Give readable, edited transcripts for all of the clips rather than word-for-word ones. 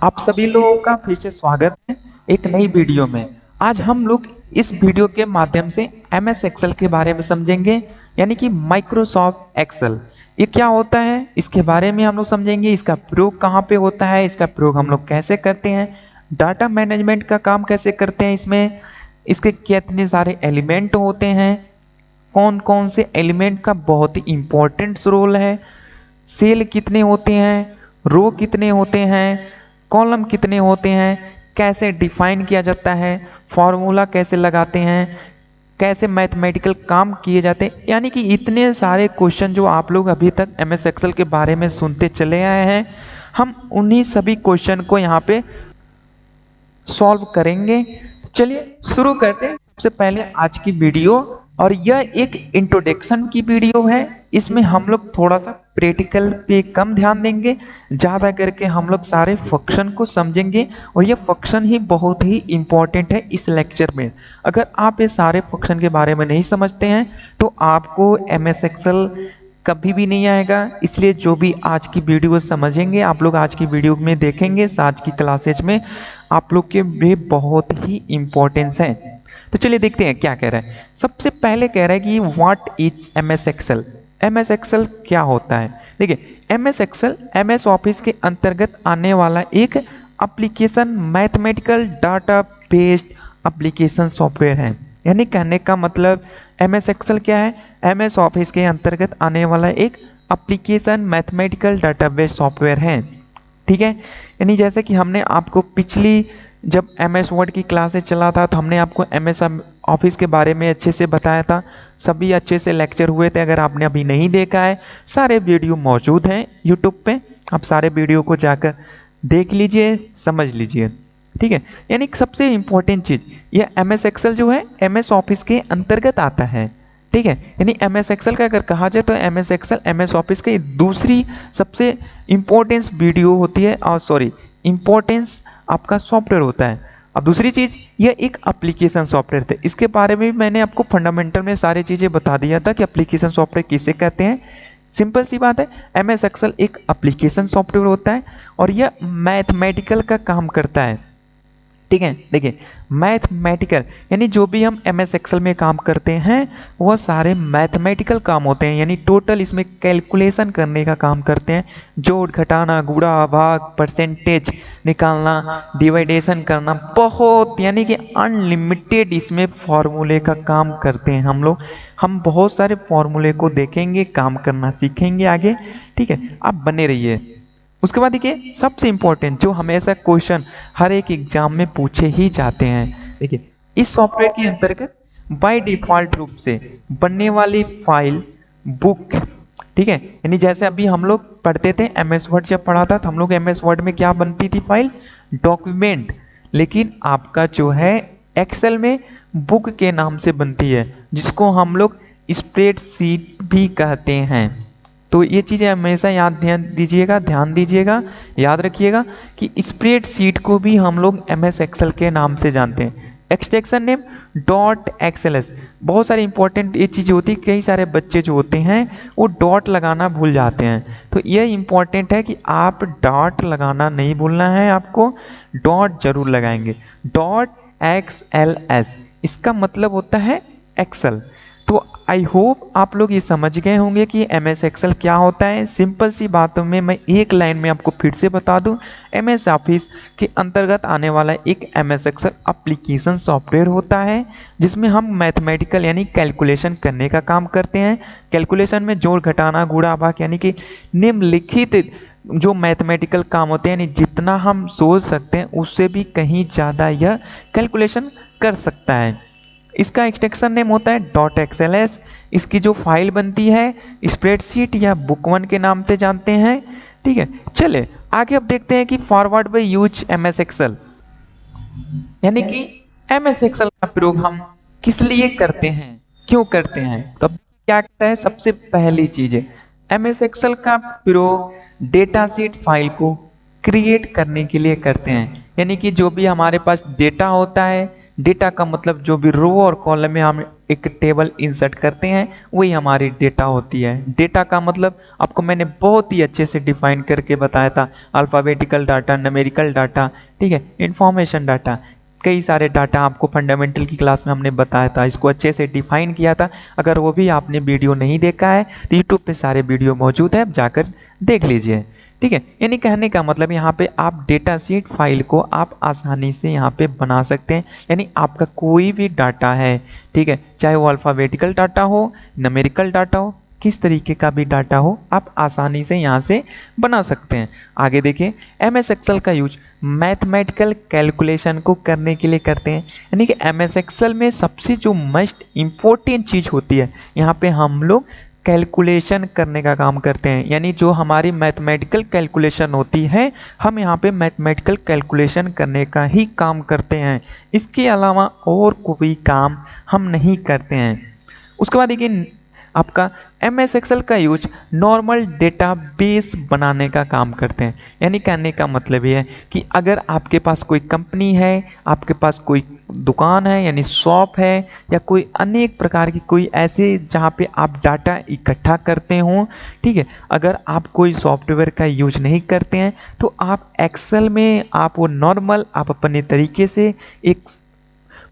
आप सभी लोगों का फिर से स्वागत है एक नई वीडियो में। आज हम लोग इस वीडियो के माध्यम से MS एक्सेल के बारे में समझेंगे, यानी कि माइक्रोसॉफ्ट एक्सेल। ये क्या होता है इसके बारे में हम लोग समझेंगे। इसका प्रयोग कहाँ पे होता है, इसका प्रयोग हम लोग कैसे करते हैं, डाटा मैनेजमेंट का काम कैसे करते हैं इसमें, इसके कितने सारे एलिमेंट होते हैं, कौन कौन से एलिमेंट का बहुत ही इंपॉर्टेंट रोल है, सेल कितने होते हैं, रो कितने होते हैं, कॉलम कितने होते हैं, कैसे डिफाइन किया जाता है, फॉर्मूला कैसे लगाते हैं, कैसे मैथमेटिकल काम किए जाते हैं। यानी कि इतने सारे क्वेश्चन जो आप लोग अभी तक MS एक्सेल के बारे में सुनते चले आए हैं, हम उन्हीं सभी क्वेश्चन को यहाँ पे सॉल्व करेंगे। चलिए शुरू करते हैं। सबसे पहले आज की वीडियो, और यह एक इंट्रोडक्शन की वीडियो है। इसमें हम लोग थोड़ा सा प्रैक्टिकल पे कम ध्यान देंगे, ज़्यादा करके हम लोग सारे फंक्शन को समझेंगे। और ये फंक्शन ही बहुत ही इंपॉर्टेंट है इस लेक्चर में। अगर आप ये सारे फंक्शन के बारे में नहीं समझते हैं तो आपको MS एक्सेल कभी भी नहीं आएगा। इसलिए जो भी आज की वीडियो समझेंगे, आप लोग आज की वीडियो में देखेंगे, आज की क्लासेज में आप लोग के लिए बहुत ही इंपॉर्टेंस है। तो चलिए देखते हैं क्या कह रहा है। सबसे पहले कह रहा है कि what is MS excel. MS excel क्या होता है। देखिए, MS एक्सेल MS ऑफिस के अंतर्गत आने वाला एक application, mathematical data based application software है। यानी कहने का मतलब MS एक्सेल क्या है, MS ऑफिस के अंतर्गत आने वाला एक एप्लीकेशन मैथमेटिकल डाटाबेस सॉफ्टवेयर है। ठीक है, यानी जैसे कि हमने आपको पिछली जब MS वर्ड की क्लासेस चला था तो हमने आपको MS ऑफिस के बारे में अच्छे से बताया था। सभी अच्छे से लेक्चर हुए थे। अगर आपने अभी नहीं देखा है, सारे वीडियो मौजूद हैं यूट्यूब पे, आप सारे वीडियो को जाकर देख लीजिए, समझ लीजिए। ठीक है, यानी सबसे इंपॉर्टेंट चीज, यह MS एक्सेल जो है MS ऑफिस के अंतर्गत आता है। ठीक है, यानी MS एक्सेल का अगर कहा जाए तो MS एक्सेल MS ऑफिस की दूसरी सबसे इंपॉर्टेंस वीडियो होती है, और सॉरी इंपॉर्टेंस आपका सॉफ्टवेयर होता है। अब दूसरी चीज, यह एक एप्लीकेशन सॉफ्टवेयर थे। इसके बारे में भी मैंने आपको फंडामेंटल में सारी चीजें बता दिया था कि एप्लीकेशन सॉफ्टवेयर किसे कहते हैं। सिंपल सी बात है, MS एक्सेल एक एप्लीकेशन सॉफ्टवेयर होता है और यह मैथमेटिकल का काम करता है। ठीक है, देखिए मैथमेटिकल यानी जो भी हम MS एक्सेल में काम करते हैं वह सारे मैथमेटिकल काम होते हैं। यानी टोटल इसमें कैलकुलेशन करने का काम करते हैं। जोड़ घटाना, गुणा भाग, परसेंटेज निकालना, डिवाइडेशन करना, बहुत यानी कि अनलिमिटेड इसमें फॉर्मूले का काम करते हैं हम लोग। हम बहुत सारे फॉर्मूले को देखेंगे, काम करना सीखेंगे आगे। ठीक है, आप बने रहिए। उसके बाद देखिए सबसे इंपॉर्टेंट जो हमेशा क्वेश्चन हर एक एग्जाम में पूछे ही जाते हैं। देखिए, इस सॉफ्टवेयर के अंतर्गत बाय डिफॉल्ट रूप से बनने वाली फाइल बुक, ठीक है, यानी जैसे अभी हम लोग पढ़ते थे MS वर्ड, जब पढ़ा था तो हम लोग MS वर्ड में क्या बनती थी, फाइल, डॉक्यूमेंट। लेकिन आपका जो है एक्सेल में बुक के नाम से बनती है, जिसको हम लोग स्प्रेडशीट भी कहते हैं। तो ये चीज़ें हमेशा ध्यान दीजिएगा, याद रखिएगा कि स्प्रेडशीट को भी हम लोग MS एक्सेल के नाम से जानते हैं। Extension name dot XLS। बहुत सारी इंपॉर्टेंट ये चीज़ होती है, कई सारे बच्चे जो होते हैं वो डॉट लगाना भूल जाते हैं। तो ये इंपॉर्टेंट है कि आप डॉट लगाना नहीं भूलना है, आपको डॉट जरूर लगाएंगे। डॉट XLS इसका मतलब होता है एक्सेल। तो आई होप आप लोग ये समझ गए होंगे कि MS एक्सेल क्या होता है। सिंपल सी बातों में मैं एक लाइन में आपको फिर से बता दूं, MS ऑफिस के अंतर्गत आने वाला एक MS एक्सेल एप्लीकेशन सॉफ्टवेयर होता है, जिसमें हम मैथमेटिकल यानी कैलकुलेशन करने का काम करते हैं। कैलकुलेशन में जोड़ घटाना, गुणा भाग यानी कि निम्नलिखित जो मैथमेटिकल काम होते हैं, यानी जितना हम सोच सकते हैं उससे भी कहीं ज़्यादा यह कैलकुलेशन कर सकता है। इसका एक्सटेंशन नेम होता है डॉट XLS। इसकी जो फाइल बनती है स्प्रेडशीट या बुक वन के नाम से जानते हैं। ठीक है, चले आगे अब देखते हैं कि forward by use MS excel, यानी कि MS एक्सेल का प्रयोग हम किस लिए करते हैं, क्यों करते हैं। तो अब क्या करता है, सबसे पहली चीज है MS एक्सेल का प्रयोग डेटा शीट फाइल को क्रिएट करने के लिए करते हैं। यानी कि जो भी हमारे पास डेटा होता है, डेटा का मतलब जो भी रो और कॉलम में हम एक टेबल इंसर्ट करते हैं वही हमारी डेटा होती है। डेटा का मतलब आपको मैंने बहुत ही अच्छे से डिफाइन करके बताया था, अल्फ़ाबेटिकल डाटा, न्यूमेरिकल डाटा, ठीक है, इंफॉर्मेशन डाटा, कई सारे डाटा आपको फंडामेंटल की क्लास में हमने बताया था, इसको अच्छे से डिफाइन किया था। अगर वो भी आपने वीडियो नहीं देखा है तो यूट्यूब पे सारे वीडियो मौजूद है, आप जाकर देख लीजिए, ठीक है। यानी कहने का मतलब यहाँ पे आप डेटा शीट फाइल को आप आसानी से यहाँ पे बना सकते हैं। यानी आपका कोई भी डाटा है, ठीक है, चाहे वो अल्फ़ाबेटिकल डाटा हो, न्यूमेरिकल डाटा हो, किस तरीके का भी डाटा हो, आप आसानी से यहाँ से बना सकते हैं। आगे देखिए, एमएस एक्सेल का यूज मैथमेटिकल कैलकुलेशन को करने के लिए करते हैं। यानी कि एमएस एक्सेल में सबसे जो मोस्ट इम्पोर्टेंट चीज़ होती है, यहाँ पे हम लोग कैलकुलेशन करने का काम करते हैं। यानी जो हमारी मैथमेटिकल कैलकुलेशन होती है, हम यहाँ पे मैथमेटिकल कैलकुलेशन करने का ही काम करते हैं, इसके अलावा और कोई काम हम नहीं करते हैं। उसके बाद देखिए, आपका एमएस एक्सेल का यूज नॉर्मल डेटाबेस बनाने का काम करते हैं। यानी कहने का मतलब ये है कि अगर आपके पास कोई कंपनी है, आपके पास कोई दुकान है यानी शॉप है, या कोई अनेक प्रकार की कोई ऐसे जहाँ पे आप डाटा इकट्ठा करते हो, ठीक है, अगर आप कोई सॉफ्टवेयर का यूज नहीं करते हैं तो आप एक्सेल में आप वो नॉर्मल आप अपने तरीके से एक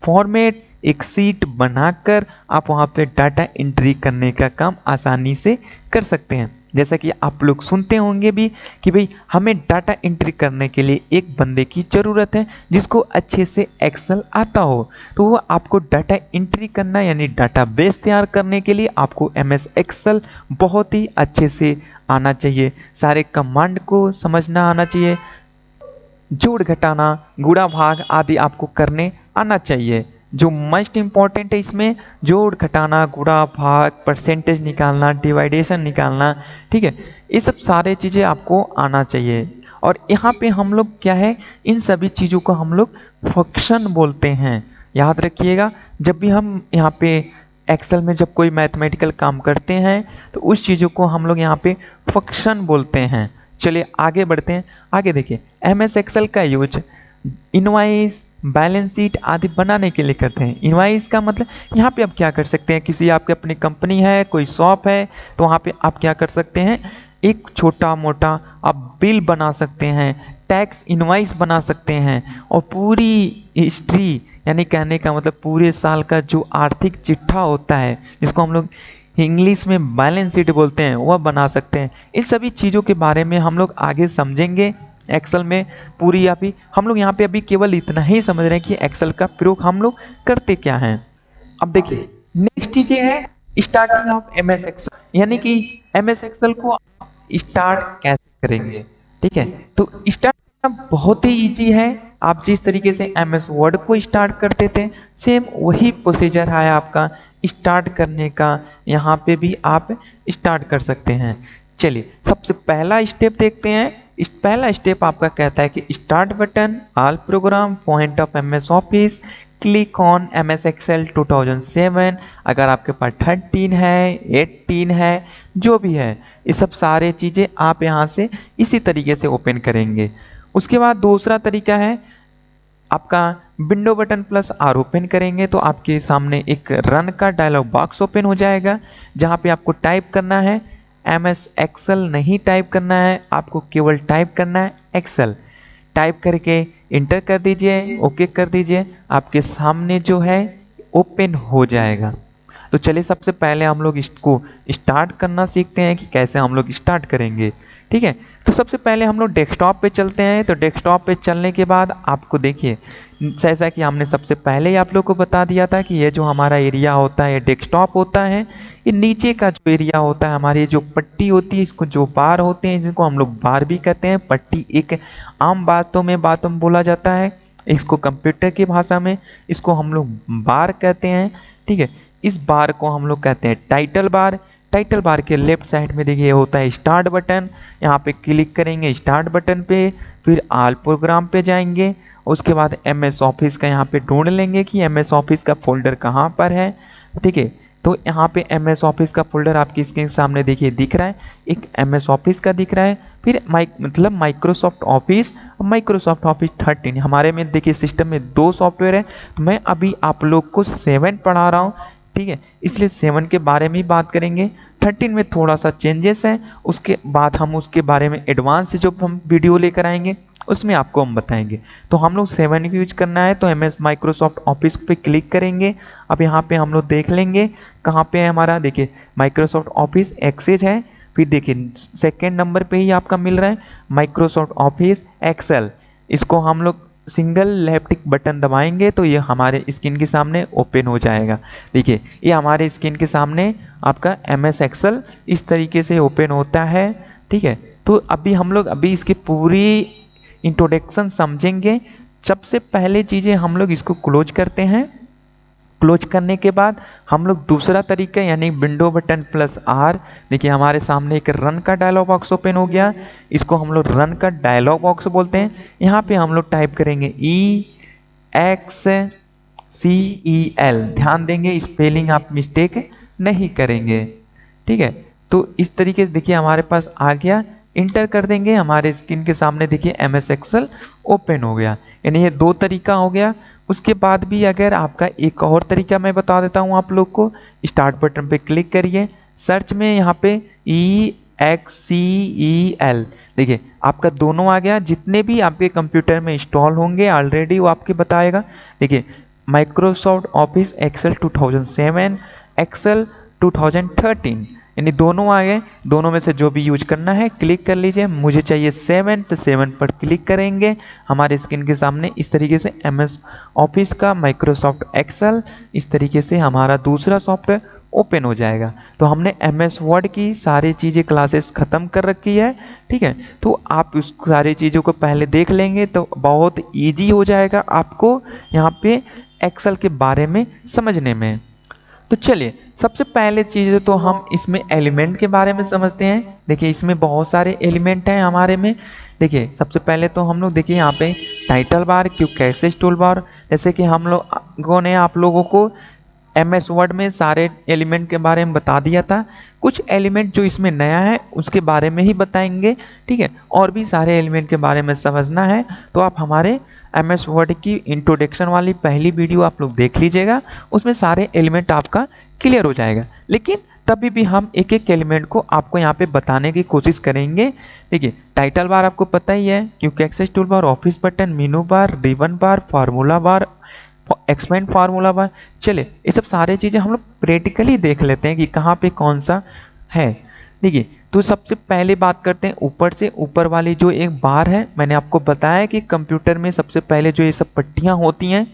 फॉर्मेट, एक सीट बनाकर आप वहाँ पे डाटा एंट्री करने का काम आसानी से कर सकते हैं। जैसा कि आप लोग सुनते होंगे भी कि भाई हमें डाटा एंट्री करने के लिए एक बंदे की ज़रूरत है जिसको अच्छे से एक्सेल आता हो। तो वो आपको डाटा एंट्री करना यानी डाटाबेस तैयार करने के लिए आपको एमएस एक्सेल बहुत ही अच्छे से आना चाहिए, सारे कमांड को समझना आना चाहिए, जोड़ घटाना, गुणा भाग आदि आपको करने आना चाहिए। जो मोस्ट इम्पॉर्टेंट है इसमें जोड़ घटाना, गुणा भाग, परसेंटेज निकालना, डिवाइडेशन निकालना, ठीक है, ये सब सारे चीज़ें आपको आना चाहिए। और यहाँ पे हम लोग क्या है, इन सभी चीज़ों को हम लोग फंक्शन बोलते हैं। याद रखिएगा, जब भी हम यहाँ पे एक्सेल में जब कोई मैथमेटिकल काम करते हैं तो उस चीज़ों को हम लोग यहाँ पे फंक्शन बोलते हैं। चलिए आगे बढ़ते हैं। आगे देखिए, एमएस एक्सेल का यूज इनवाइस, बैलेंस शीट आदि बनाने के लिए करते हैं। इनवाइस का मतलब यहाँ पे आप क्या कर सकते हैं, किसी आपकी अपनी कंपनी है, कोई शॉप है, तो वहाँ पे आप क्या कर सकते हैं, एक छोटा मोटा आप बिल बना सकते हैं, टैक्स इनवाइस बना सकते हैं, और पूरी हिस्ट्री यानी कहने का मतलब पूरे साल का जो आर्थिक चिट्ठा होता है जिसको हम लोग इंग्लिश में बैलेंस शीट बोलते हैं, वह बना सकते हैं। इस सभी चीज़ों के बारे में हम लोग आगे समझेंगे एक्सेल में पूरी। अभी हम लोग यहाँ पे अभी केवल इतना ही समझ रहे हैं कि एक्सेल का प्रयोग हम लोग करते क्या हैं। अब देखिए, नेक्स्ट चीज़ें है स्टार्टिंग ऑफ एमएस एक्सेल, यानी कि एमएस एक्सेल को स्टार्ट कैसे करेंगे, ठीक है। तो स्टार्ट करना बहुत ही इजी है। आप जिस तरीके से एमएस वर्ड को स्टार्ट करते थे, सेम वही प्रोसीजर है आपका स्टार्ट करने का, यहाँ पे भी आप स्टार्ट कर सकते हैं। चलिए सबसे पहला स्टेप देखते हैं। इस पहला स्टेप आपका कहता है कि start button, all program, point of MS office, click on MS excel 2007। अगर आपके पास 13 है, 18 है, जो भी है, ये सब सारे चीज़ें आप यहाँ से इसी तरीके से ओपन करेंगे। उसके बाद दूसरा तरीका है आपका window button plus R open करेंगे तो आपके सामने एक रन का डायलॉग बॉक्स ओपन हो जाएगा, जहाँ पे आपको टाइप करना है एमएस एक्सेल, नहीं टाइप करना है, आपको केवल टाइप करना है एक्सेल। टाइप करके इंटर कर दीजिए, ओके कर दीजिए, आपके सामने जो है ओपन हो जाएगा। तो चलिए सबसे पहले हम लोग इसको स्टार्ट करना सीखते हैं कि कैसे हम लोग स्टार्ट करेंगे, ठीक है। तो सबसे पहले हम लोग डेस्कटॉप पे चलते हैं। तो डेस्कटॉप पे चलने के बाद आपको देखिए, जैसा कि हमने सबसे पहले ही आप लोग को बता दिया था कि ये जो हमारा एरिया होता है ये डेस्कटॉप होता है। ये नीचे का जो एरिया होता है, हमारी जो पट्टी होती है, इसको जो बार होते हैं जिनको हम लोग बार भी कहते हैं। पट्टी एक आम बातों में बोला जाता है, इसको कंप्यूटर की भाषा में इसको हम लोग बार कहते हैं, ठीक है। इस बार को हम लोग कहते हैं टाइटल बार। टाइटल बार के लेफ्ट साइड में देखिए होता है स्टार्ट बटन, यहाँ पे क्लिक करेंगे स्टार्ट बटन पे, फिर ऑल प्रोग्राम पे जाएंगे। उसके बाद एमएस ऑफिस का यहाँ पे ढूंढ लेंगे कि एमएस ऑफिस का फोल्डर कहाँ पर है, ठीक है। तो यहाँ पे MS ऑफिस का फोल्डर आपकी स्क्रीन के सामने देखिए दिख रहा है, एक MS ऑफिस का दिख रहा है, फिर मतलब माइक्रोसॉफ्ट ऑफिस, माइक्रोसॉफ्ट ऑफिस 13। हमारे में देखिए सिस्टम में 2 सॉफ्टवेयर है, तो मैं अभी आप लोग को 7 पढ़ा रहा हूँ, ठीक है, इसलिए 7 के बारे में ही बात करेंगे। 13 में थोड़ा सा चेंजेस है, उसके बाद हम उसके बारे में एडवांस जो हम वीडियो लेकर आएंगे उसमें आपको हम बताएंगे। तो हम लोग 7 यूज करना है, तो MS माइक्रोसॉफ्ट ऑफिस पे क्लिक करेंगे। अब यहाँ पे हम लोग देख लेंगे कहाँ पे है हमारा, देखिए माइक्रोसॉफ्ट ऑफिस एक्सेस है, फिर देखिए सेकेंड नंबर पे ही आपका मिल रहा है माइक्रोसॉफ्ट ऑफिस एक्सेल। इसको हम लोग सिंगल लेफ्ट टिक बटन दबाएंगे तो ये हमारे स्क्रीन के सामने ओपन हो जाएगा। देखिए ये हमारे स्क्रीन के सामने आपका MS एक्सेल इस तरीके से ओपन होता है, ठीक है। तो अभी हम लोग इसकी पूरी इंट्रोडक्शन समझेंगे। सबसे पहले चीजें हम लोग इसको क्लोज करते हैं। क्लोज करने के बाद हम लोग दूसरा तरीका यानी विंडो बटन प्लस R, देखिए हमारे सामने एक रन का डायलॉग बॉक्स ओपन हो गया, इसको हम लोग रन का डायलॉग बॉक्स बोलते हैं। यहाँ पे हम लोग टाइप करेंगे EXCEL, ध्यान देंगे स्पेलिंग आप मिस्टेक नहीं करेंगे, ठीक है। तो इस तरीके से देखिए हमारे पास आ गया, इंटर कर देंगे, हमारे स्क्रीन के सामने देखिए MS एक्सेल ओपन हो गया। यानी ये 2 तरीका हो गया। उसके बाद भी अगर आपका एक और तरीका मैं बता देता हूँ आप लोग को, स्टार्ट बटन पे क्लिक करिए, सर्च में यहाँ पे EXCEL, देखिए आपका दोनों आ गया, जितने भी आपके कंप्यूटर में इंस्टॉल होंगे ऑलरेडी वो आपके बताएगा। देखिए माइक्रोसॉफ्ट ऑफिस एक्सेल 2007, एक्सेल 2013, यानी दोनों आ गए। दोनों में से जो भी यूज करना है क्लिक कर लीजिए। मुझे चाहिए 7, तो 7 पर क्लिक करेंगे, हमारे स्क्रीन के सामने इस तरीके से MS ऑफिस का माइक्रोसॉफ्ट एक्सेल इस तरीके से हमारा दूसरा सॉफ्टवेयर ओपन हो जाएगा। तो हमने MS वर्ड की सारी चीज़ें क्लासेस ख़त्म कर रखी है, ठीक है। तो आप उस सारी चीज़ों को पहले देख लेंगे तो बहुत ईजी हो जाएगा आपको यहाँ पे एक्सेल के बारे में समझने में। तो चलिए सबसे पहले चीज़ तो हम इसमें एलिमेंट के बारे में समझते हैं। देखिए इसमें बहुत सारे एलिमेंट हैं हमारे में। देखिए सबसे पहले तो हम लोग देखिए यहाँ पे title bar, quick access tool bar, जैसे कि हम लोगों ने आप लोगों को MS वर्ड में सारे एलिमेंट के बारे में बता दिया था। कुछ एलिमेंट जो इसमें नया है उसके बारे में ही बताएंगे, ठीक है। और भी सारे एलिमेंट के बारे में समझना है तो आप हमारे MS वर्ड की इंट्रोडक्शन वाली पहली वीडियो आप लोग देख लीजिएगा, उसमें सारे एलिमेंट आपका क्लियर हो जाएगा। लेकिन तभी भी हम एक एक एलिमेंट को आपको यहाँ पे बताने की कोशिश करेंगे। देखिए टाइटल बार आपको पता ही है, quick access tool bar, office button, menu bar, ribbon bar, formula bar, expand formula bar. चले ये सब सारे चीजें हम लोग प्रैक्टिकली देख लेते हैं कि कहाँ पे कौन सा है। देखिए तो सबसे पहले बात करते हैं ऊपर से। ऊपर वाली जो एक बार है, मैंने आपको बताया कि कंप्यूटर में सबसे पहले जो ये सब पट्टियां होती हैं,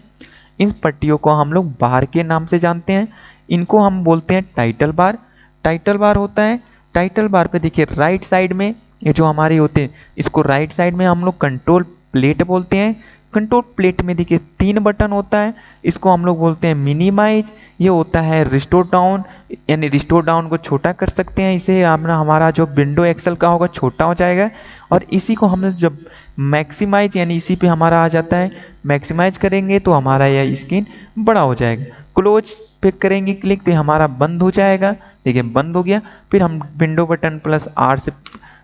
इन पट्टियों को हम लोग बार के नाम से जानते हैं। इनको हम बोलते हैं टाइटल बार। टाइटल बार होता है, टाइटल बार पे देखिए राइट साइड में ये जो हमारे होते हैं, इसको राइट साइड में हम लोग कंट्रोल प्लेट बोलते हैं। कंट्रोल प्लेट में देखिए 3 बटन होता है, इसको हम लोग बोलते हैं मिनिमाइज। ये होता है रिस्टोर डाउन, यानी रिस्टोर डाउन को छोटा कर सकते हैं, इसे हमारा जो विंडो एक्सेल का होगा छोटा हो जाएगा। और इसी को हम जब मैक्सिमाइज, यानी इसी पे हमारा आ जाता है, मैक्सिमाइज करेंगे तो हमारा यह स्क्रीन बड़ा हो जाएगा। क्लोज पे करेंगे क्लिक तो हमारा बंद हो जाएगा। देखिए बंद हो गया। फिर हम विंडो बटन प्लस R से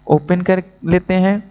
ओपन कर लेते हैं,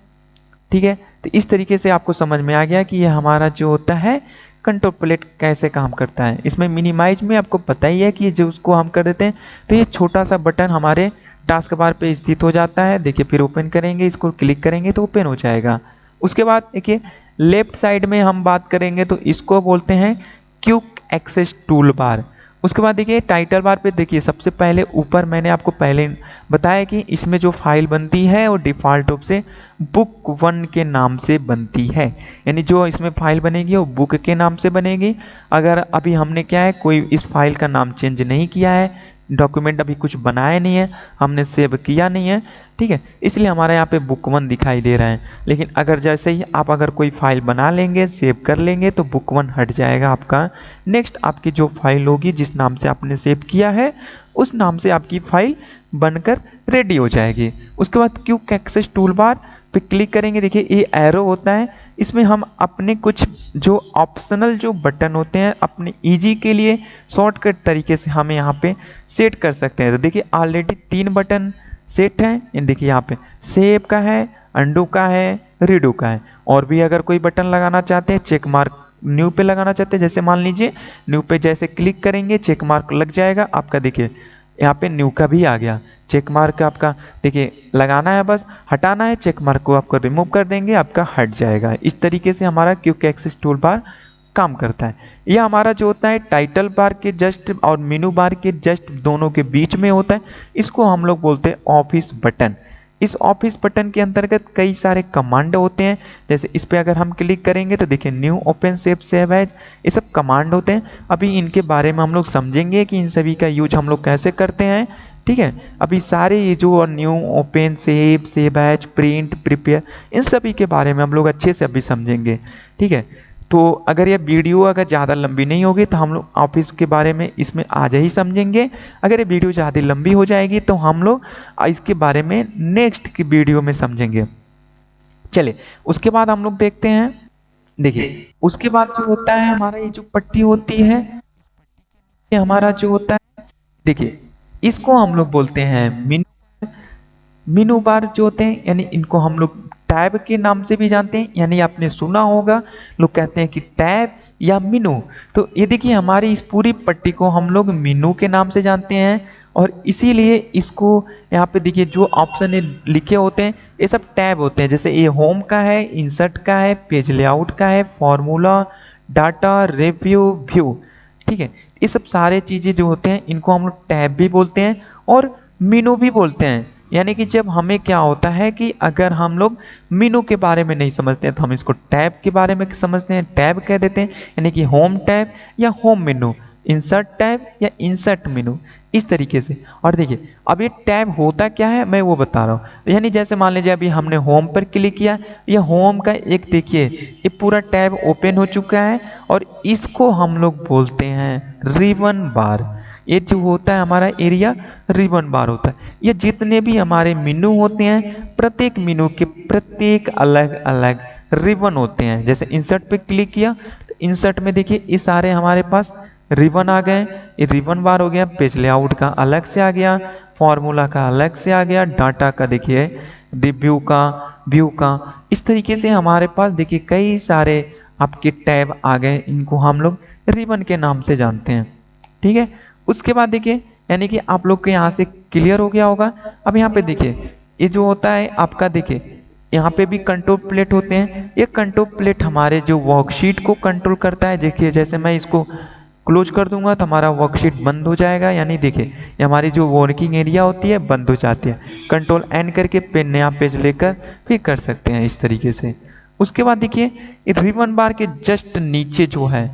ठीक है। तो इस तरीके से आपको समझ में आ गया कि ये हमारा जो होता है कंट्रोल प्लेट कैसे काम करता है। इसमें मिनिमाइज में आपको पता ही है कि जो उसको हम कर देते हैं तो ये छोटा सा बटन हमारे टास्क बार पे स्थित हो जाता है। देखिए फिर ओपन करेंगे, इसको क्लिक करेंगे तो ओपन हो जाएगा। उसके बाद देखिए लेफ्ट साइड में हम बात करेंगे तो इसको बोलते हैं क्विक एक्सेस टूल बार। उसके बाद देखिए टाइटल बार पे देखिए सबसे पहले ऊपर मैंने आपको पहले बताया कि इसमें जो फाइल बनती है वो डिफ़ॉल्ट रूप से बुक 1 के नाम से बनती है, यानी जो इसमें फाइल बनेगी वो बुक के नाम से बनेगी। अगर अभी हमने क्या है कोई इस फाइल का नाम चेंज नहीं किया है, डॉक्यूमेंट अभी कुछ बनाया नहीं है, हमने सेव किया नहीं है, ठीक है, इसलिए हमारे यहाँ पे बुक 1 दिखाई दे रहा है। लेकिन अगर जैसे ही आप अगर कोई फाइल बना लेंगे, सेव कर लेंगे तो बुक 1 हट जाएगा आपका। नेक्स्ट आपकी जो फाइल होगी जिस नाम से आपने सेव किया है उस नाम से आपकी फाइल बनकर रेडी हो जाएगी। उसके बाद क्विक एक्सेस टूल बार पे क्लिक करेंगे, देखिए ये एरो होता है, इसमें हम अपने कुछ जो ऑप्शनल जो बटन होते हैं अपने इजी के लिए शॉर्टकट तरीके से हम यहाँ पे सेट कर सकते हैं। तो देखिए ऑलरेडी 3 बटन सेट हैं। ये देखिए यहाँ पे सेव का है, अंडू का है, रीडू का है। और भी अगर कोई बटन लगाना चाहते हैं, चेक मार्क न्यू पे लगाना चाहते हैं, जैसे मान लीजिए न्यू पे जैसे क्लिक करेंगे चेक मार्क लग जाएगा आपका। देखिए यहाँ पे न्यू का भी आ गया चेक मार्क आपका। देखिए लगाना है, बस हटाना है, चेक मार्क को आपको रिमूव कर देंगे, आपका हट जाएगा। इस तरीके से हमारा क्विक एक्सेस टूल बार काम करता है। यह हमारा जो होता है टाइटल बार के जस्ट और मेनू बार के जस्ट दोनों के बीच में होता है। इसको हम लोग बोलते हैं ऑफिस बटन। इस ऑफिस बटन के अंतर्गत कई सारे कमांड होते हैं। जैसे इस पे अगर हम क्लिक करेंगे तो देखिए न्यू, ओपन, सेव एज, ये सब कमांड होते हैं। अभी इनके बारे में हम लोग समझेंगे कि इन सभी का यूज हम लोग कैसे करते हैं। ठीक है, अभी सारे ये जो new, open, save as, print, prepare, इन सभी के बारे में हम लोग अच्छे से अभी समझेंगे। ठीक है, तो अगर ये वीडियो अगर ज़्यादा लंबी नहीं होगी तो हम लोग ऑफिस के बारे में इसमें आज ही समझेंगे। अगर ये वीडियो ज़्यादा लंबी हो जाएगी तो हम लोग इसके बारे में नेक्स्ट की वीडियो में समझेंगे। चलिए उसके बाद हम लोग देखते हैं। देखिए उसके बाद जो होता है हमारा ये जो पट्टी होती है, ये हमारा जो होता है, देखिए इसको हम लोग बोलते हैं मेनू। मेनू बार जो होते हैं यानी इनको हम लोग टैब के नाम से भी जानते हैं। यानी आपने सुना होगा लोग कहते हैं कि टैब या मेनू। तो ये देखिए हमारी इस पूरी पट्टी को हम लोग मेनू के नाम से जानते हैं। और इसीलिए इसको यहाँ पे देखिए जो ऑप्शन लिखे होते हैं ये सब टैब होते हैं। जैसे ये होम का है, इंसर्ट का है, पेज लेआउट का है, फॉर्मूला, डाटा, रिव्यू, व्यू। ठीक है, ये सब सारे चीज़ें जो होते हैं इनको हम लोग टैब भी बोलते हैं और मेनू भी बोलते हैं। यानी कि जब हमें क्या होता है कि अगर हम लोग मेनू के बारे में नहीं समझते हैं तो हम इसको टैब के बारे में समझते हैं, टैब कह देते हैं। यानी कि होम टैब या होम मेनू, इंसर्ट टैब या इंसर्ट मेनू, इस तरीके से। और देखिए अब ये टैब होता क्या है मैं वो बता रहा हूँ। यानी जैसे मान लीजिए अभी हमने होम पर क्लिक किया, ये होम का एक देखिए ये पूरा टैब ओपन हो चुका है और इसको हम लोग बोलते हैं रिबन बार। ये जो होता है हमारा एरिया रिबन बार होता है। ये जितने भी हमारे मेनू होते हैं प्रत्येक मेनू के प्रत्येक अलग अलग रिबन होते हैं। जैसे इंसर्ट पे क्लिक किया तो इंसर्ट में देखिए ये सारे हमारे पास रिबन आ गए। ये रिबन बार हो गया, पेज लेआउट का अलग से आ गया, फॉर्मूला का अलग से आ गया, डाटा का देखिए, रिव्यू का, व्यू का। इस तरीके से हमारे पास देखिए कई सारे आपके टैब आ गए, इनको हम लोग रिबन के नाम से जानते हैं। ठीक है, उसके बाद देखिए यानी कि आप लोग के यहाँ से क्लियर हो गया होगा। अब यहाँ पे देखिए ये जो होता है आपका, देखिए यहाँ पे भी कंट्रोल प्लेट होते हैं। ये कंट्रोल प्लेट हमारे जो वर्कशीट को कंट्रोल करता है। देखिए जैसे मैं इसको क्लोज कर दूंगा तो हमारा वर्कशीट बंद हो जाएगा। यानी देखिए ये हमारी जो वर्किंग एरिया होती है बंद हो जाती है। कंट्रोल एन करके पेन नया पेज लेकर फिर कर सकते हैं इस तरीके से। उसके बाद देखिए ये रिबन बार के जस्ट नीचे जो है,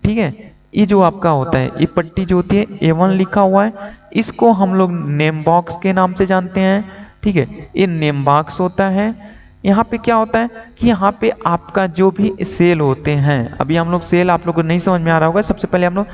ठीक है, ये जो आपका होता है ये पट्टी जो होती है A1 लिखा हुआ है, इसको हम लोग नेम बॉक्स के नाम से जानते हैं। ठीक है, ये नेम बॉक्स होता है। यहाँ पे क्या होता है कि यहाँ पे आपका जो भी सेल होते हैं, अभी हम लोग सेल आप लोग को नहीं समझ में आ रहा होगा, सबसे पहले हम लोग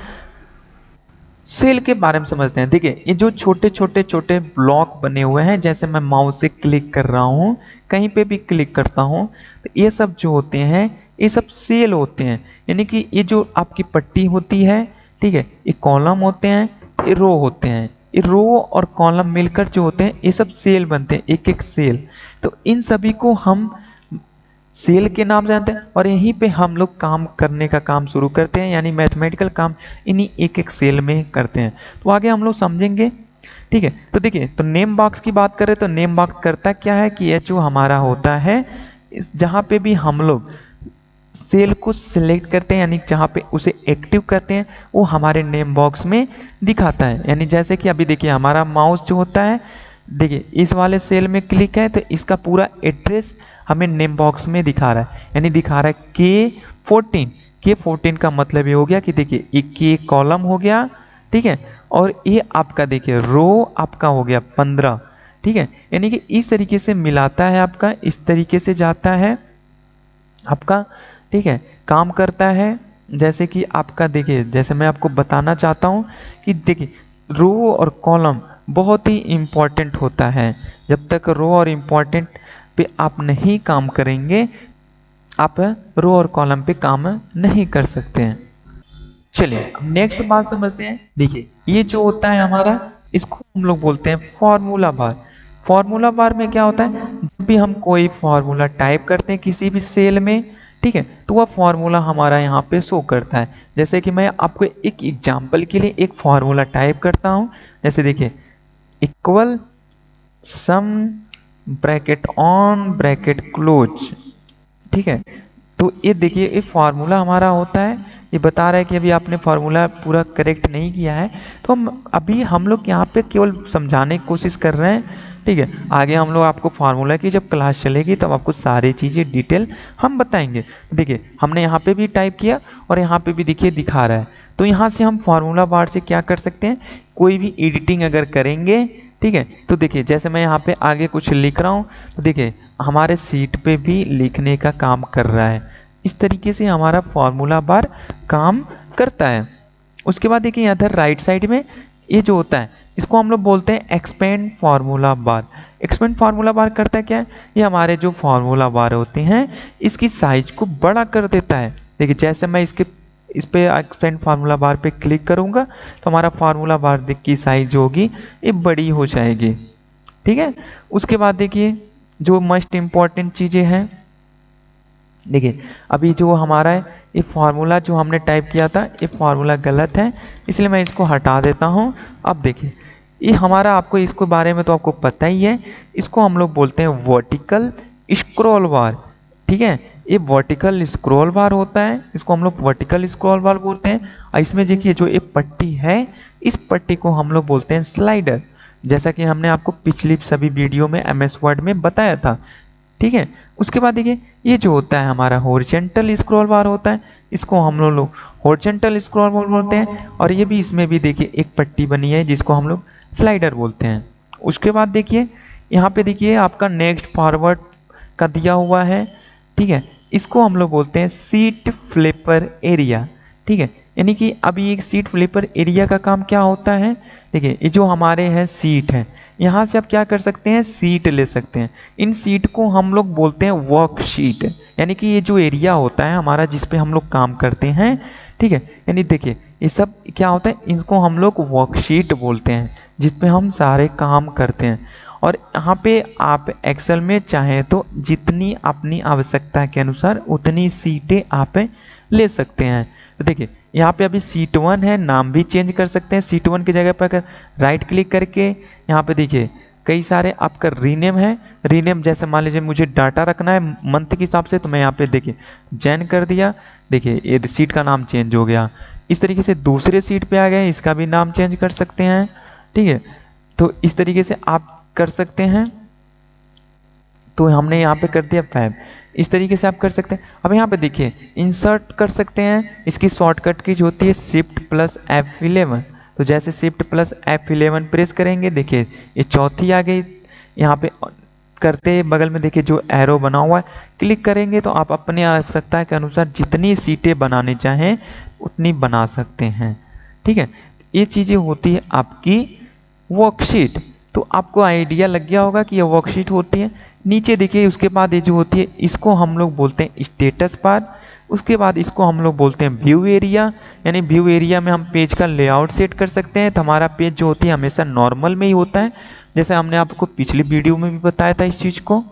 सेल के बारे में समझते हैं। देखिए ये जो छोटे छोटे छोटे ब्लॉक बने हुए हैं, जैसे मैं माउस से क्लिक कर रहा हूँ, कहीं पे भी क्लिक करता हूँ, तो ये सब जो होते हैं ये सब सेल होते हैं। यानी कि ये जो आपकी पट्टी होती है, ठीक है, ये कॉलम होते हैं, ये रो होते हैं। ये रो और कॉलम मिलकर जो होते हैं ये सब सेल बनते हैं, एक एक सेल। तो इन सभी को हम सेल के नाम जानते हैं और यहीं पे हम लोग काम करने का काम शुरू करते हैं। यानी मैथमेटिकल काम इन्हीं एक एक सेल में करते हैं। तो आगे हम लोग समझेंगे। ठीक है, तो देखिए तो नेम बॉक्स की बात करें तो नेम बॉक्स करता क्या है कि ये जो हमारा होता है जहाँ पे भी हम लोग सेल को सिलेक्ट करते हैं, यानी जहाँ पे उसे एक्टिव करते हैं, वो हमारे नेम बॉक्स में दिखाता है। यानी जैसे कि अभी देखिए हमारा माउस जो होता है, देखिए इस वाले सेल में क्लिक है तो इसका पूरा एड्रेस हमें नेम बॉक्स में दिखा रहा है। यानी दिखा रहा है K14। K14 का मतलब ये हो गया कि देखिए ये K कॉलम हो गया, ठीक है, और ये आपका देखिए रो आपका हो गया 15। ठीक है, यानी कि इस तरीके से मिलाता है, आपका इस तरीके से जाता है आपका। ठीक है, काम करता है। जैसे कि आपका देखिए, जैसे मैं आपको बताना चाहता हूँ कि देखिए रो और कॉलम बहुत ही इम्पॉर्टेंट होता है। जब तक रो और इम्पॉर्टेंट पे आप नहीं काम करेंगे आप रो और कॉलम पे काम नहीं कर सकते हैं। चलिए अब नेक्स्ट बात समझते हैं। देखिए ये जो होता है हमारा, इसको हम लोग बोलते हैं फॉर्मूला बार। फॉर्मूला बार में क्या होता है, जब भी हम कोई फॉर्मूला टाइप करते हैं किसी भी सेल में, ठीक है, तो वह फॉर्मूला हमारा यहाँ पे शो करता है। जैसे कि मैं आपको एक एग्जांपल के लिए एक फॉर्मूला टाइप करता हूँ। जैसे देखिए, equal some bracket on bracket close, ठीक है। तो ये देखिए ये फार्मूला हमारा होता है, ये बता रहा है कि अभी आपने फार्मूला पूरा करेक्ट नहीं किया है। तो हम लोग यहाँ पे केवल समझाने की कोशिश कर रहे हैं, ठीक है। आगे हम लोग आपको फार्मूला की जब क्लास चलेगी तब आपको सारी चीज़ें डिटेल हम बताएंगे। देखिए हमने यहाँ पे भी टाइप किया और यहाँ पे भी देखिए दिखा रहा है। तो यहाँ से हम फार्मूला बार से क्या कर सकते हैं, कोई भी एडिटिंग अगर करेंगे, ठीक है। तो देखिए जैसे मैं यहाँ पे आगे कुछ लिख रहा हूँ, तो देखिए हमारे सीट पे भी लिखने का काम कर रहा है। इस तरीके से हमारा फॉर्मूला बार काम करता है। उसके बाद देखिए इधर राइट साइड में ये जो होता है, इसको हम लोग बोलते हैं expand formula bar. Expand formula बार करता है क्या है, ये हमारे जो फार्मूला बार होते हैं इसकी साइज को बड़ा कर देता है। देखिए जैसे मैं इस पे एक्सपेंड फार्मूला बार पे क्लिक करूंगा तो हमारा फार्मूला बार की साइज जो होगी ये बड़ी हो जाएगी, ठीक है। उसके बाद देखिए जो मोस्ट इम्पॉर्टेंट चीजें हैं, देखिए अभी जो हमारा है ये फार्मूला जो हमने टाइप किया था ये फार्मूला गलत है, इसलिए मैं इसको हटा देता हूँ। अब देखिए ये हमारा, आपको इसके बारे में तो आपको पता ही है, इसको हम लोग बोलते हैं वर्टिकल स्क्रॉल बार, ठीक है। ये वर्टिकल स्क्रॉल बार होता है, इसको हम लोग वर्टिकल स्क्रॉल बार बोलते हैं। और इसमें देखिए जो एक पट्टी है, इस पट्टी को हम लोग बोलते हैं स्लाइडर, जैसा कि हमने आपको पिछली सभी वीडियो में एमएस वर्ड में बताया था, ठीक है। उसके बाद देखिए ये जो होता है हमारा हॉरिजॉन्टल स्क्रॉल बार होता है, इसको हम लोग हॉरिजॉन्टल स्क्रॉल बार बोलते हैं। और ये भी, इसमें भी देखिए एक पट्टी बनी है जिसको हम लोग स्लाइडर बोलते हैं। उसके बाद देखिए यहाँ पे देखिए आपका नेक्स्ट फॉरवर्ड का दिया हुआ है, ठीक है। इसको हम लोग बोलते हैं सीट फ्लिपर एरिया, ठीक है। यानी कि अभी एक सीट फ्लिपर एरिया का काम क्या होता है, देखिए ये जो हमारे हैं सीट है, यहाँ से आप क्या कर सकते हैं, सीट ले सकते हैं। इन सीट को हम लोग बोलते हैं वर्कशीट, यानी कि ये जो एरिया होता है हमारा जिस पे हम लोग काम करते हैं, ठीक है। यानी देखिए ये सब क्या होता है, इसको हम लोग वर्कशीट बोलते हैं जिस पे हम सारे काम करते हैं। और यहाँ पे आप एक्सेल में चाहें तो जितनी अपनी आवश्यकता के अनुसार उतनी सीटें आप ले सकते हैं। तो देखिए यहाँ पे अभी सीट 1 है, नाम भी चेंज कर सकते हैं। सीट 1 की जगह पर अगर राइट क्लिक करके यहाँ पे देखिए कई सारे आपका रीनेम है, रीनेम जैसे मान लीजिए मुझे डाटा रखना है मंथ के हिसाब से, तो मैं यहाँ पे देखिए जैन कर दिया, देखिए ये सीट का नाम चेंज हो गया। इस तरीके से दूसरे सीट पे आ गए, इसका भी नाम चेंज कर सकते हैं, ठीक है। तो इस तरीके से आप कर सकते हैं। तो हमने यहाँ पे कर दिया 5, इस तरीके से आप कर सकते हैं। अब यहाँ पे देखिए इंसर्ट कर सकते हैं, इसकी शॉर्टकट की जो होती है शिफ्ट प्लस F11। तो जैसे शिफ्ट प्लस F11 प्रेस करेंगे, देखिए ये चौथी आ गई। यहाँ पे करते बगल में देखिए जो एरो बना हुआ है, क्लिक करेंगे तो आप अपनी आवश्यकता के अनुसार जितनी सीटें बनाने चाहें उतनी बना सकते हैं, ठीक है। ये चीज़ें होती है आपकी वर्कशीट। तो आपको आइडिया लग गया होगा कि ये वर्कशीट होती है। नीचे देखिए उसके बाद ये जो होती है इसको हम लोग बोलते हैं स्टेटस बार। उसके बाद इसको हम लोग बोलते हैं व्यू एरिया, यानी व्यू एरिया में हम पेज का लेआउट सेट कर सकते हैं। तो हमारा पेज जो होती है हमेशा नॉर्मल में ही होता है, जैसे हमने आपको पिछली वीडियो में भी बताया था इस चीज़ को।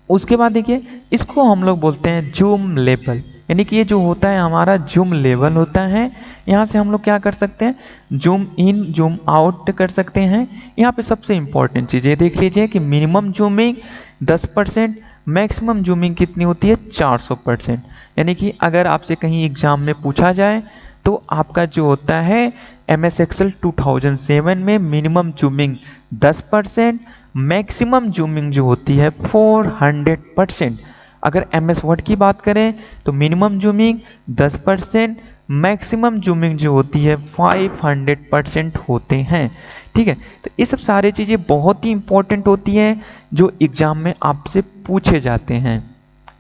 उसके बाद देखिए इसको हम लोग बोलते हैं जूम लेवल, यानी कि ये जो होता है हमारा जूम लेवल होता है। यहाँ से हम लोग क्या कर सकते हैं, जूम इन जूम आउट कर सकते हैं। यहाँ पे सबसे इंपॉर्टेंट चीज़ ये देख लीजिए कि मिनिमम जूमिंग 10%, मैक्सिमम जूमिंग कितनी होती है 400%। यानी कि अगर आपसे कहीं एग्जाम में पूछा जाए तो आपका जो होता है MS Excel 2007 में मिनिमम जूमिंग 10%, मैक्सिमम जूमिंग जो होती है 400%। अगर MS वर्ड की बात करें तो मिनिमम जूमिंग 10%, मैक्सिमम जूमिंग जो होती है 500% होते हैं, ठीक है। तो ये सब सारी चीज़ें बहुत ही इंपॉर्टेंट होती हैं जो एग्जाम में आपसे पूछे जाते हैं,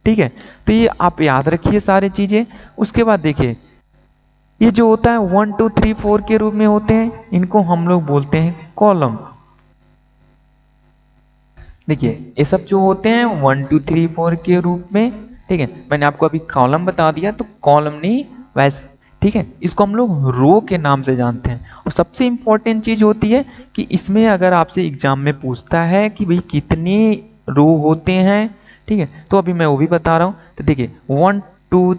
ठीक है। तो ये आप याद रखिए सारी चीज़ें। उसके बाद देखिए ये जो होता है 1 2 3 4 के रूप में होते हैं, इनको हम लोग बोलते हैं कॉलम। देखिए ये सब जो होते हैं 1 2 3 4 के रूप में, ठीक है, मैंने आपको अभी कॉलम बता दिया, तो कॉलम नहीं वैसे, ठीक है, इसको हम लोग रो के नाम से जानते हैं। और सबसे इंपॉर्टेंट चीज होती है कि इसमें अगर आपसे एग्जाम में पूछता है कि भाई कितने रो होते हैं, ठीक है, तो अभी मैं वो भी बता रहा हूँ। तो देखिए 1 2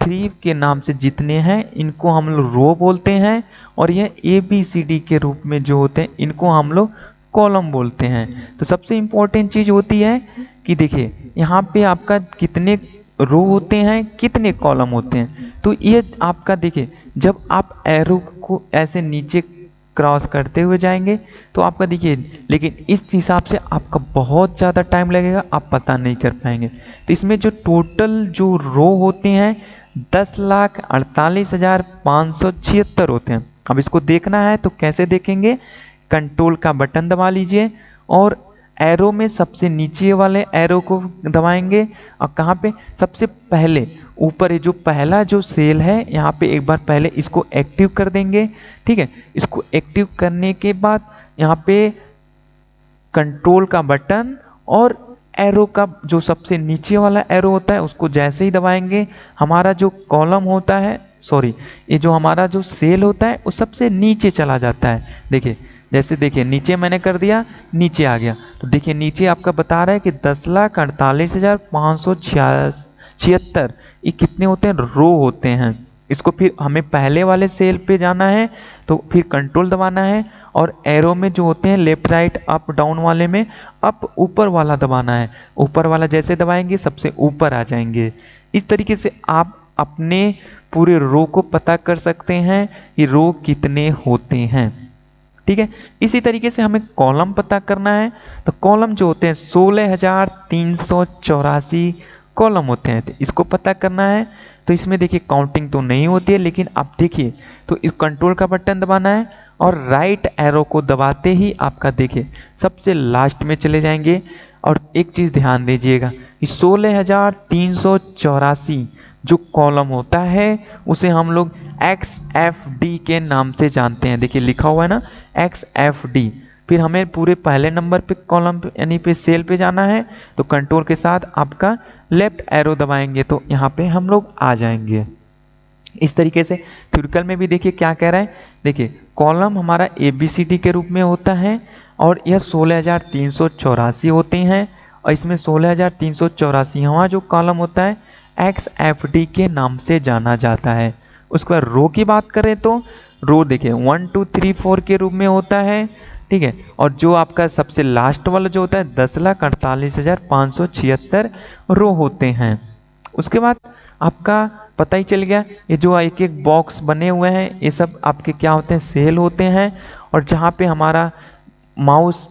3 के नाम से जितने हैं इनको हम लोग रो बोलते हैं, और यह ABCD के रूप में जो होते हैं इनको हम लोग कॉलम बोलते हैं। तो सबसे इंपॉर्टेंट चीज होती है कि देखिए यहाँ पे आपका कितने रो होते हैं, कितने कॉलम होते हैं। तो ये आपका देखिए, जब आप एरो को ऐसे नीचे क्रॉस करते हुए जाएंगे तो आपका देखिए, लेकिन इस हिसाब से आपका बहुत ज़्यादा टाइम लगेगा, आप पता नहीं कर पाएंगे। तो इसमें जो टोटल जो रो होते हैं 10,48,576 होते हैं। अब इसको देखना है तो कैसे देखेंगे, कंट्रोल का बटन दबा लीजिए और एरो में सबसे नीचे वाले एरो को दबाएंगे, और कहाँ पे सबसे पहले ऊपर ये जो पहला जो सेल है यहाँ पे एक बार पहले इसको एक्टिव कर देंगे। ठीक है, इसको एक्टिव करने के बाद यहाँ पे कंट्रोल का बटन और एरो का जो सबसे नीचे वाला एरो होता है उसको जैसे ही दबाएंगे, हमारा जो कॉलम होता है, सॉरी, ये जो हमारा जो सेल होता है वो सबसे नीचे चला जाता है। देखिए जैसे देखिए नीचे मैंने कर दिया, नीचे आ गया, तो देखिए नीचे आपका बता रहा है कि 10,48,576 ये कितने होते हैं, रो होते हैं। इसको फिर हमें पहले वाले सेल पे जाना है, तो फिर कंट्रोल दबाना है, और एरो में जो होते हैं लेफ्ट राइट अप डाउन वाले में अप ऊपर वाला दबाना है। ऊपर वाला जैसे दबाएंगे सबसे ऊपर आ जाएंगे। इस तरीके से आप अपने पूरे रो को पता कर सकते हैं कि रो कितने होते हैं। ठीक है, इसी तरीके से हमें कॉलम पता करना है। तो कॉलम जो होते हैं 16,384 कॉलम होते हैं, तो इसको पता करना है। तो इसमें देखिए काउंटिंग तो नहीं होती है, लेकिन आप देखिए तो इस कंट्रोल का बटन दबाना है और राइट एरो को दबाते ही आपका देखिए सबसे लास्ट में चले जाएंगे। और एक चीज ध्यान दीजिएगा कि 16,384 जो कॉलम होता है उसे हम लोग XFD के नाम से जानते हैं। देखिए लिखा हुआ है ना XFD। फिर हमें पूरे पहले नंबर पे कॉलम पे यानी पे सेल पे जाना है, तो कंट्रोल के साथ आपका लेफ्ट एरो दबाएंगे तो यहाँ पे हम लोग आ जाएंगे। इस तरीके से थ्योरिकल में भी देखिए क्या कह रहा है, देखिए कॉलम हमारा ABCD के रूप में होता है और यह 16,384 होते हैं, और इसमें 16,384वां जो कॉलम होता है XFD के नाम से जाना जाता है। उसके बाद रो की बात करें तो रो देखिए 1 2 3 4 के रूप में होता है। ठीक है, और जो आपका सबसे लास्ट वाला जो होता है 10,48,576 रो होते हैं। उसके बाद आपका पता ही चल गया, ये जो एक एक बॉक्स बने हुए हैं ये सब आपके क्या होते हैं, सेल होते हैं। और जहाँ पे हमारा माउस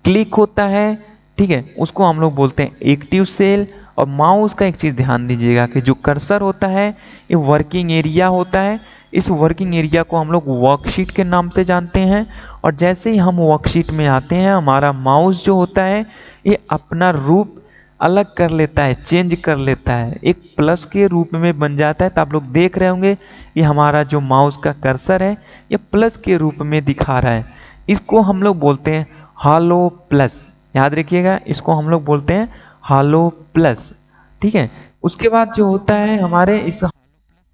क्लिक होता है, ठीक है, उसको हम लोग बोलते हैं एक्टिव सेल। और माउस का एक चीज ध्यान दीजिएगा कि जो कर्सर होता है ये वर्किंग एरिया होता है। इस वर्किंग एरिया को हम लोग वर्कशीट के नाम से जानते हैं। और जैसे ही हम वर्कशीट में आते हैं हमारा माउस जो होता है ये अपना रूप अलग कर लेता है, चेंज कर लेता है, एक प्लस के रूप में बन जाता है। तो आप लोग देख रहे होंगे ये हमारा जो माउस का कर्सर है ये प्लस के रूप में दिखा रहा है। इसको हम लोग बोलते हैं हालो प्लस, याद रखिएगा इसको हम लोग बोलते हैं हालो प्लस। ठीक है, उसके बाद जो होता है हमारे इस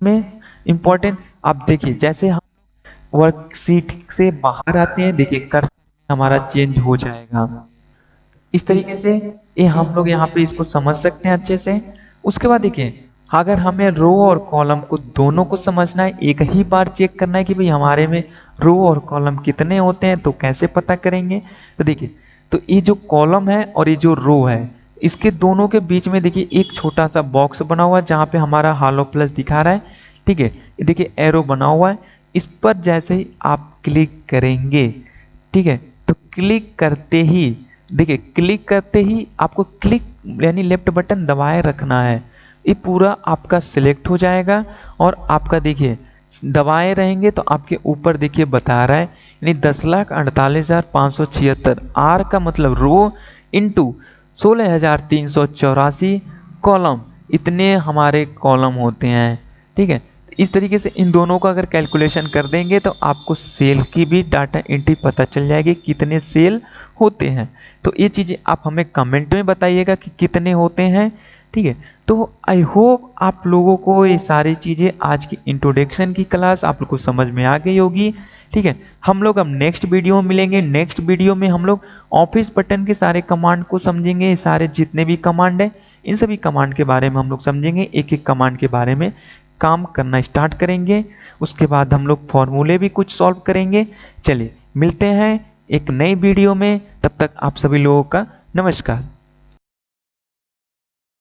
में इंपॉर्टेंट, आप देखिए जैसे हम वर्कशीट से बाहर आते हैं, देखिए कर्सर हमारा चेंज हो जाएगा। इस तरीके से ये हम लोग यहाँ पे इसको समझ सकते हैं अच्छे से। उसके बाद देखिए अगर हमें रो और कॉलम को दोनों को समझना है, एक ही बार चेक करना है कि भाई हमारे में रो और कॉलम कितने होते हैं, तो कैसे पता करेंगे। तो देखिए तो ये जो कॉलम है और ये जो रो है इसके दोनों के बीच में देखिए एक छोटा सा बॉक्स बना हुआ है जहाँ पे हमारा हालो प्लस दिखा रहा है। ठीक है, ये देखिए एरो बना हुआ है, इस पर जैसे ही आप क्लिक करेंगे, ठीक है, तो क्लिक करते ही देखिए क्लिक करते ही आपको क्लिक यानी लेफ्ट बटन दबाए रखना है। ये पूरा आपका सिलेक्ट हो जाएगा और आपका देखिए दबाए रहेंगे तो आपके ऊपर देखिए बता रहा है यानी 10,48,576 आर का मतलब रो इंटू 16,384 कॉलम, इतने हमारे कॉलम होते हैं। ठीक है, इस तरीके से इन दोनों का अगर कैलकुलेशन कर देंगे तो आपको सेल की भी डाटा एंट्री पता चल जाएगी कितने सेल होते हैं। तो ये चीज़ें आप हमें कमेंट में बताइएगा कि कितने होते हैं। ठीक है। तो आई होप आप लोगों को ये सारी चीज़ें आज की इंट्रोडक्शन की क्लास आप लोग को समझ में आ गई होगी। ठीक है, हम लोग अब नेक्स्ट वीडियो में मिलेंगे। नेक्स्ट वीडियो में हम लोग ऑफिस बटन के सारे कमांड को समझेंगे। सारे जितने भी कमांड है इन सभी कमांड के बारे में हम लोग समझेंगे। एक एक कमांड के बारे में काम करना स्टार्ट करेंगे। उसके बाद हम लोग फॉर्मूले भी कुछ सॉल्व करेंगे। चलिए मिलते हैं एक नई वीडियो में, तब तक आप सभी लोगों का नमस्कार।